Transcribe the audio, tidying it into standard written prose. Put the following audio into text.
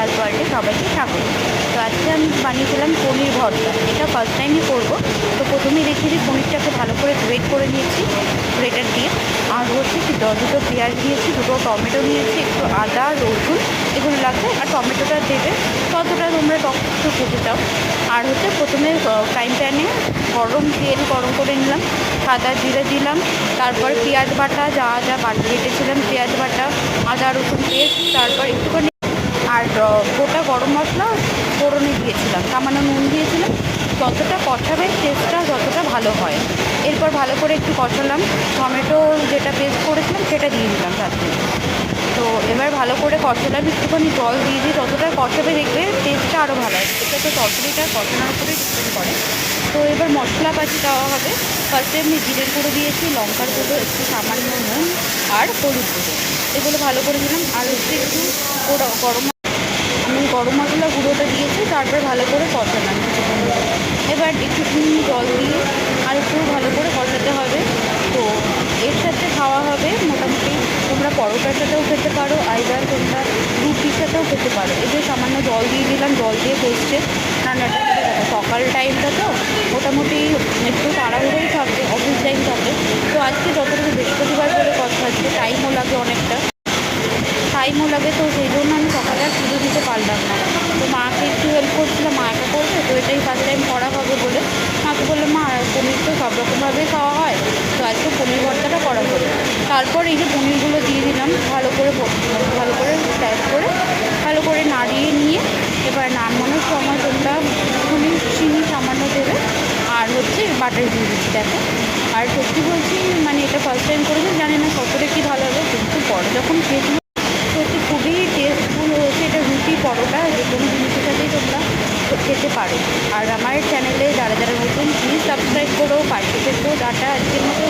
লাল ওয়ার্ল্ডে সবাইকে স্বাগত। তো আজকে আমি বানিয়েছিলাম পনির ভর্তা। এটা ফার্স্ট টাইমই করবো। তো প্রথমেই দেখিয়ে দিই, পনিরটাকে ভালো করে গ্রেট করে নিয়েছি গ্রেটার দিয়ে। আর হচ্ছে কি দুটো পেঁয়াজ দিয়েছি, দুটো টমেটো নিয়েছি, একটু আদা রসুন এগুলো লাগবে। আর টমেটোটা দেবে ততটা তোমরা টক একটু খেতে চাও। আর হচ্ছে প্রথমে ফ্রাইং প্যানে তেল গরম করে নিলাম, সাদা জিরে দিলাম, তারপর পেঁয়াজ বাটা যা যা বেটেছিলাম, পেঁয়াজ বাটা, আদা রসুন পেস্ট, তারপর একটুখানি আর গোটা গরম মশলা ফোড়নে দিয়েছিলাম, সামান্য নুন দিয়েছিলাম। যতটা কষাবে টেস্টটা যতটা ভালো হয়। এরপর ভালো করে একটু কষালাম, টমেটো যেটা পেস্ট করেছিলাম সেটা দিয়ে দিলাম সাথে। তো এবার ভালো করে কষালাম, একটুখানি জল দিয়ে দিই, যতটা কষাবে দেখবে টেস্টটা আরও ভালো হয়। এটা তো তরকারিটা কষানোর উপরে ডিপেন্ড করে। তো এবার মশলাপাতি দেওয়া হবে। ফার্স্টে আমি জিরের গুঁড়ো দিয়েছি, লঙ্কার গুঁড়ো, একটু সামান্য নুন আর হলুদ গুঁড়ো, এগুলো ভালো করে দিলাম। আর হচ্ছে একটু গরম মশলা গুঁড়োটা দিয়েছি, তারপর ভালো করে কষালাম। এবার একটুখানি জল দিয়ে আর একটু ভালো করে কষাতে হবে। তো এর সাথে খাওয়া হবে মোটামুটি তোমরা পরোটার সাথেও খেতে পারো, আইদার তোমরা রুটির সাথেও খেতে পারো। এই যে সামান্য জল দিয়ে দিলাম, জল দিয়ে কষছে রান্নাটা। সকাল টাইমটা তো মোটামুটি একটু তাড়াহুড়োই থাকবে, অফিস টাইম থাকে। তো আজকে যতটুকু বৃহস্পতিবার বলে কথা, আজকে টাইমও লাগে অনেকটা, তো সেই জন্য আমি সকালে আর পুজো দিতে পারলাম না। তো মাকে একটু হেল্প করছিলাম, মা একা করবে, তো এটাই ফার্স্ট টাইম করা হবে বলে মাকে বললাম, মা পনির তো সব রকমভাবেই খাওয়া হয়, তো আজকে পনির ভর্তাটা করা হলো। তারপর এই যে পনিরগুলো দিয়ে দিলাম, ভালো করে ট্যাপ করে ভালো করে নাড়িয়ে নিয়ে এবার নামানোর সময় তোমরা একটুখানি চিনি সামান্য দেবে। আর হচ্ছে বাটার দিয়ে দিচ্ছি দেখো। আর সত্যি বলছি, মানে এটা ফার্স্ট টাইম করেছি, জানি না কতটা কী ভালো হবে, কিন্তু পরে যখন খেয়েছি সত্যি খুবই টেস্টফুল হয়েছে। এটা রুটি পরোটা যে কোনো জিনিসের সাথেই তোমরা খেতে পারো। আর আমার চ্যানেলে যারা যারা নতুন, প্লিজ সাবস্ক্রাইব করো, পাশে থেকেও। ডাটা, আজকের মতো